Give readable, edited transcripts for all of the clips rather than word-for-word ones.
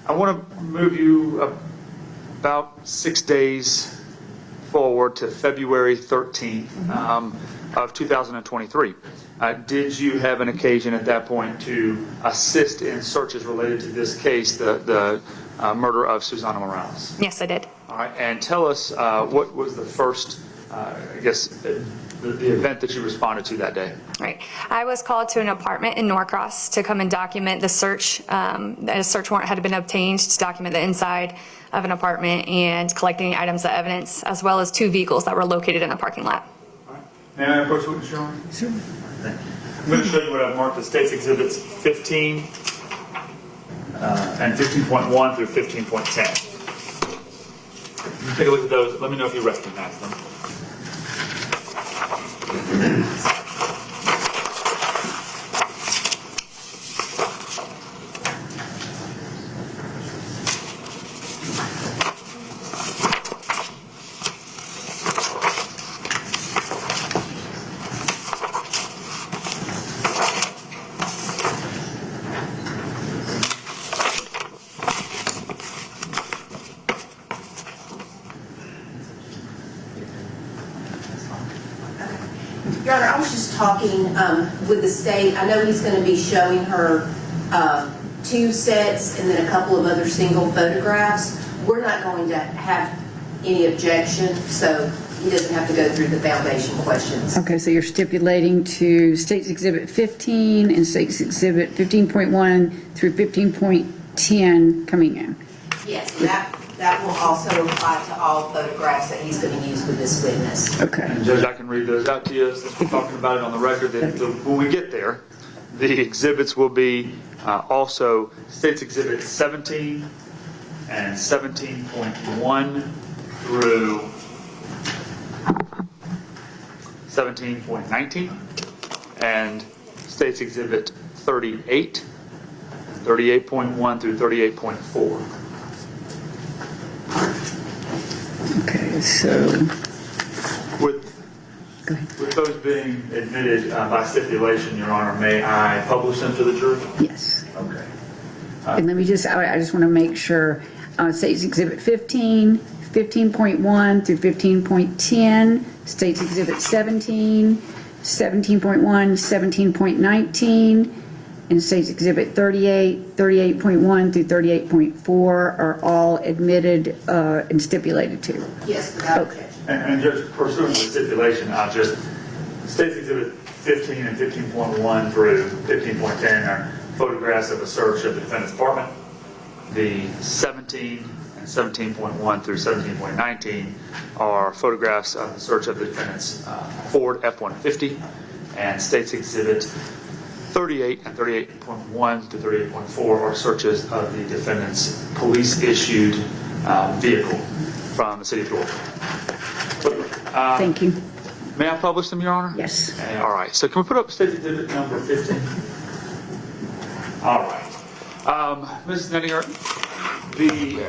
I want to move you about 6 days forward to February 13th of 2023. Did you have an occasion at that point to assist in searches related to this case, the murder of Susana Morales? Yes, I did. All right, and tell us what was the first, the event that you responded to that day? Right. I was called to an apartment in Norcross to come and document the search. A search warrant had been obtained to document the inside of an apartment and collect any items of evidence, as well as 2 vehicles that were located in the parking lot. All right. May I approach witness, Your Honor? Sure. Thank you. I'm going to show you what I've marked as State's Exhibits 15 and 15.1 through 15.10. You take a look at those. Let me know if you recognize them. Your Honor, I was just talking with the state. I know he's going to be showing her 2 sets and then a couple of other single photographs. We're not going to have any objection, so he doesn't have to go through the foundation questions. Okay, so you're stipulating to State's Exhibit 15 and State's Exhibit 15.1 through 15.10 coming in. Yes, and that will also apply to all photographs that he's going to use with this witness. Okay. And Judge, I can read those out to you since we're talking about it on the record. That when we get there, the exhibits will be also State's Exhibit 17 and 17.1 through 17.19, and State's Exhibit 38, 38.1 through 38.4. Okay, so With those being admitted by stipulation, Your Honor, may I publish them to the jury? yes. Okay. And let me just, I just want to make sure, State's Exhibit 15, 15.1 through 15.10, State's Exhibit 17, 17.1, 17.19, and State's Exhibit 38, 38.1 through 38.4 are all admitted and stipulated to. Yes, without Okay. objection. And just pursuant to the stipulation, I'll just, State's Exhibit 15 and 15.1 through 15.10 are photographs of a search of the defendant's apartment. The 17 and 17.1 through 17.19 are photographs of the search of the defendant's Ford F-150, and State's Exhibit 38 and 38.1 to 38.4 are searches of the defendant's police-issued vehicle from the city of Georgia. Thank you. May I publish them, Your Honor? Yes. All right. So can we put up State's Exhibit number 15? All right. Mrs. Nettinger,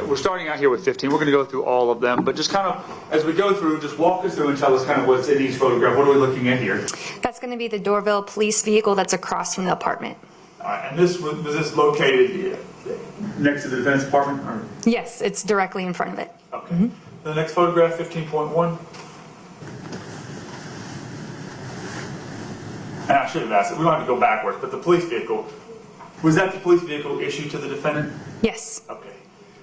we're starting out here with 15. We're going to go through all of them, but just kind of, as we go through, just walk us through and tell us kind of what's in each photograph. What are we looking at here? That's going to be the Dorville police vehicle that's across from the apartment. All right. And was this located next to the defendant's apartment? Or? Yes, it's directly in front of it. Okay. Mm-hmm. The next photograph, 15.1. And I should have asked it. We don't have to go backwards, but the police vehicle, was that the police vehicle issued to the defendant? Yes. Okay.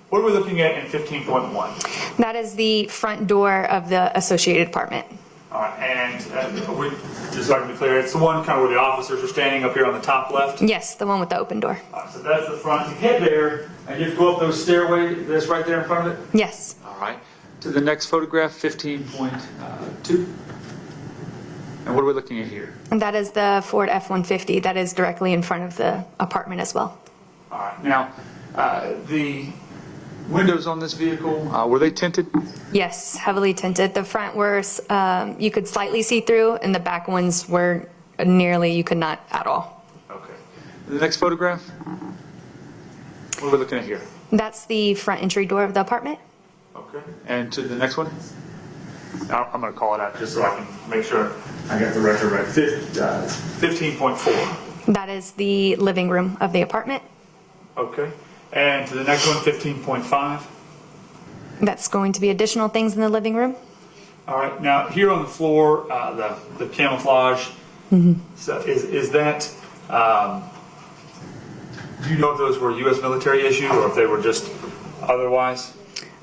What are we looking at in 15.1? That is the front door of the associated apartment. All right, and just so I can be clear, it's the one kind of where the officers are standing up here on the top left? Yes, the one with the open door. All right, so that's the front. To get there, and you have to go up those stairway that's right there in front of it? Yes. All right. To the next photograph, 15.2. And what are we looking at here? And that is the Ford F-150 that is directly in front of the apartment as well. All right. Now, the windows on this vehicle, were they tinted? Yes, heavily tinted. The front were, you could slightly see through, and the back ones were nearly, you could not at all. Okay. The next photograph? What are we looking at here? That's the front entry door of the apartment. Okay. And to the next one? I'm going to call it out just so I can make sure I got the record right. 15.4. That is the living room of the apartment. Okay. And to the next one, 15.5. That's going to be additional things in the living room. All right, now here on the floor, the camouflage, so is that, do you know if those were U.S. military issued or if they were just otherwise?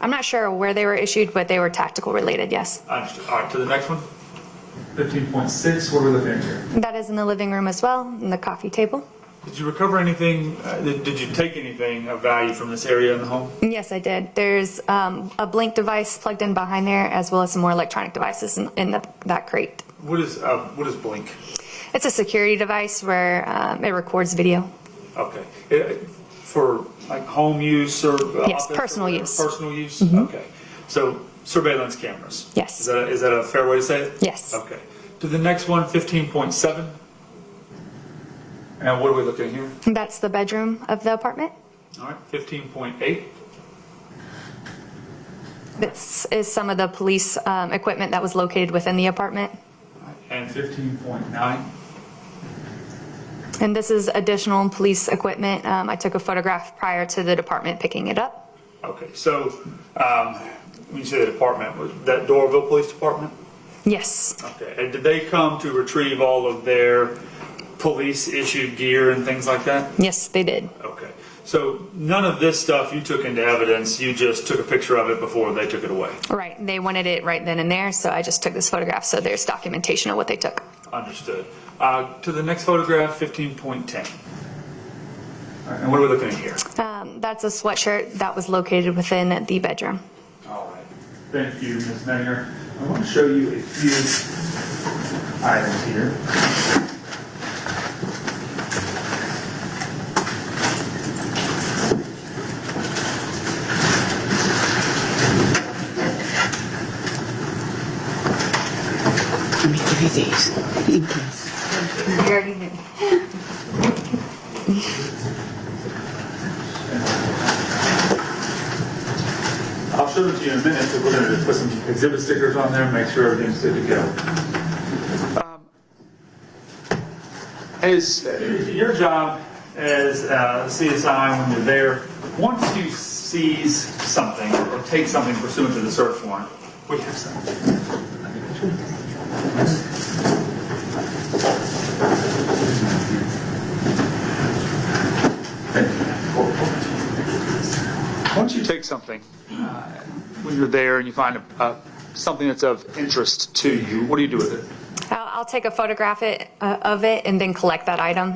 I'm not sure where they were issued, but they were tactical related, yes. Understood. All right, to the next one, 15.6, what are we looking at here? That is in the living room as well, in the coffee table. Did you recover anything, did you take anything of value from this area in the home? Yes, I did. There's a blink device plugged in behind there, as well as some more electronic devices in that crate. What is Blink? It's a security device where it records video. Okay. For like home use or Yes, office personal or use. Personal use? Okay. So surveillance cameras? Yes. Is that a fair way to say it? Yes. Okay. To the next one, 15.7. And what are we looking at here? That's the bedroom of the apartment. All right, 15.8. This is some of the police equipment that was located within the apartment. All right, and 15.9. And this is additional police equipment. I took a photograph prior to the department picking it up. Okay, so when you say the department, was that Doraville Police Department? Yes. Okay, and did they come to retrieve all of their police-issued gear and things like that? Yes, they did. Okay, so none of this stuff you took into evidence, you just took a picture of it before they took it away? Right. They wanted it right then and there, so I just took this photograph so there's documentation of what they took. Understood. To the next photograph, 15.10. All right, and what are we looking at here? That's a sweatshirt that was located within the bedroom. All right. Thank you, Ms. Nettinger. I want to show you a few items here. Let me give you these in case. I'll show them to you in a minute, but we're going to put some exhibit stickers on there and make sure everything's good to go. Your job as CSI when you're there, once you seize something or take something pursuant to the search warrant, we have something. Once you take something, when you're there and you find something that's of interest to you, what do you do with it? I'll take a photograph of it and then collect that item.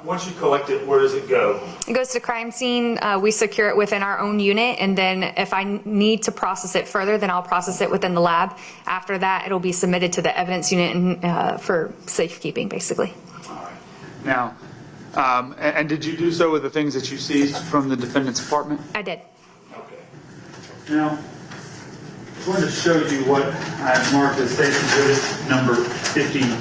Once you collect it, where does it go? It goes to crime scene. We secure it within our own unit, and then if I need to process it further, then I'll process it within the lab. After that, it'll be submitted to the evidence unit for safekeeping, basically. All right. Now, and did you do so with the things that you seized from the defendant's apartment? I did. Okay. Now, I'm going to show you what I've marked as State Exhibit number 15.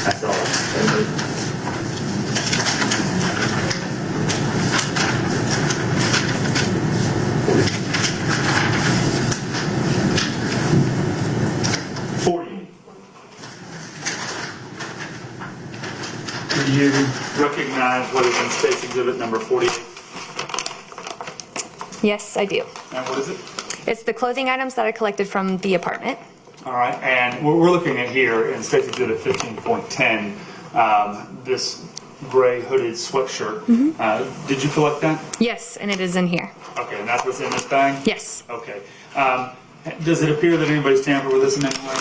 That's all. Do you recognize what is in State's Exhibit number 48? Yes, I do. And what is it? It's the clothing items that I collected from the apartment. All right, and what we're looking at here in State's Exhibit 15.10, this gray hooded sweatshirt. Did you collect that? Yes, and it is in here. Okay, and that's what's in this bag? Yes. Okay. Does it appear that anybody's tampered with this in any way?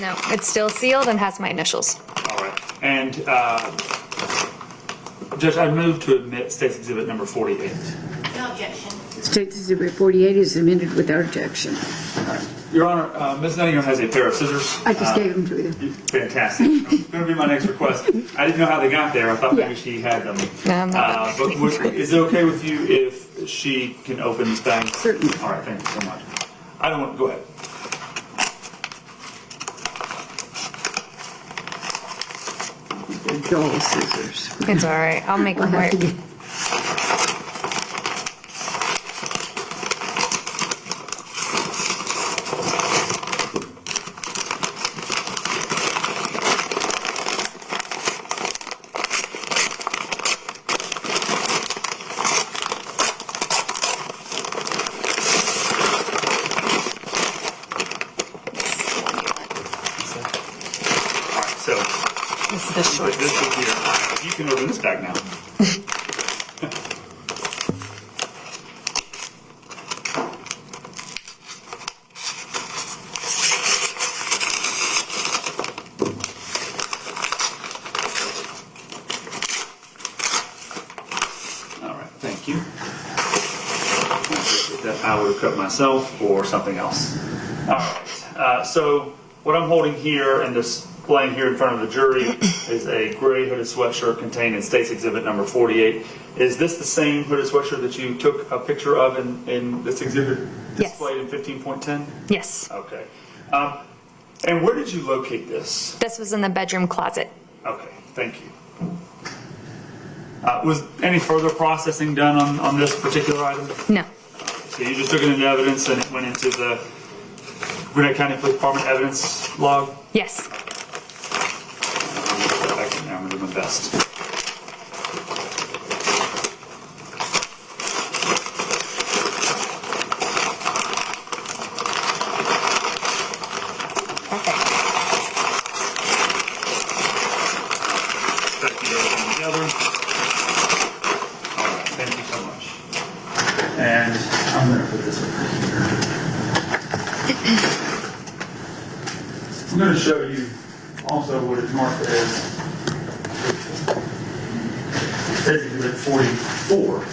No, it's still sealed and has my initials. All right. And Judge, I move to admit State's Exhibit number 48. No objection. State's Exhibit 48 is amended without objection. Your Honor, Ms. Nettinger has a pair of scissors. I just gave them to you. Fantastic. It's going to be my next request. I didn't know how they got there. I thought maybe she had them. No, I'm not. But is it okay with you if she can open this bag? Certainly. All right, thank you so much. I don't want, go ahead. Dull scissors. It's all right. I'll make them work. the short. Put this in here. You can open this bag now. All right, thank you. That I would have cut myself or something else. All right. So what I'm holding here and displaying here in front of the jury is a gray hooded sweatshirt contained in State's Exhibit number 48. Is this the same hooded sweatshirt that you took a picture of in this exhibit displayed in 15.10? Yes. Okay. And where did you locate this? This was in the bedroom closet. Okay, thank you. Was any further processing done on this particular item? No. So you just took it into evidence and it went into the Gwinnett County Police Department evidence log? Yes. I'm going to put that back in there. I'm going to do my best. Perfect. Try to keep everything together. All right, thank you so much. And I'm going to put this over here. I'm going to show you also what it's marked as State's Exhibit 44.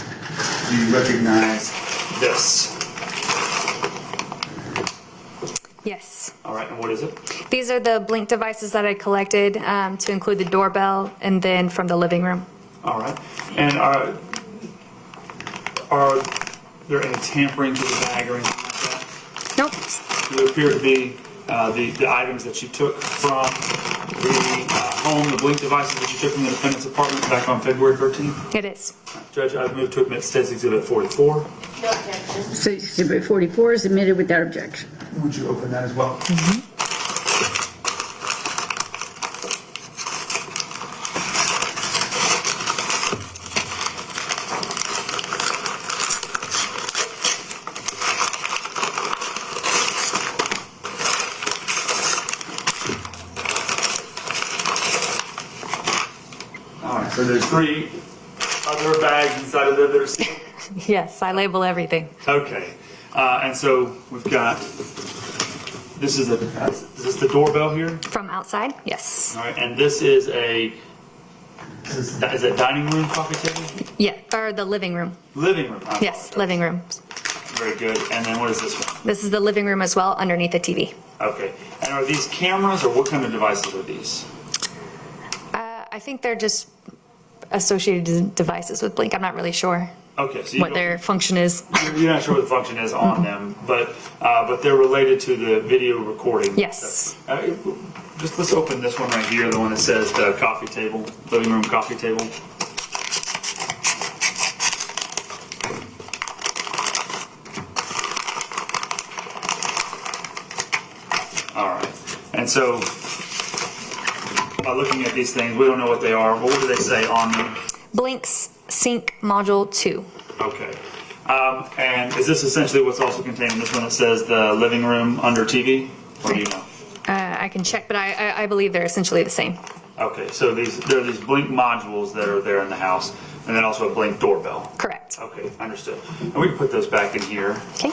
Do you recognize this? Yes. All right, and what is it? These are the Blink devices that I collected to include the doorbell and then from the living room. All right. And are there any tampering to the bag or anything like that? Nope. Do they appear to be the items that you took from the home, the Blink devices that you took from the defendant's apartment back on February 13th? It is. Judge, I move to admit State's Exhibit 44. No objection. State's Exhibit 44 is admitted without objection. Would you open that as well? All right, so there's 3 other bags inside of there that are sealed? Yes, I label everything. Okay, and so we've got, this is the doorbell here? From outside? Yes. All right, and this is is it dining room, coffee table? Yeah, or the living room. Living room. I Yes, apologize. living room. Very good, and then what is this one? This is the living room as well, underneath the TV. Okay, and are these cameras or what kind of devices are these? I think they're just associated devices with Blink. I'm not really sure Okay, so you what don't- their function is. you're not sure what the function is on them, but they're related to the video recording. Yes. Just let's open this one right here, the one that says the coffee table, living room coffee table. All right, and so by looking at these things, we don't know what they are. What do they say on them? Blink's Sync Module 2. Okay. And is this essentially what's also contained in this one that says the living room under TV? Or do you know? I can check, but I believe they're essentially the same. Okay, so there are these Blink modules that are there in the house, and then also a Blink doorbell. Correct. Okay, understood. And we can put those back in here. Okay.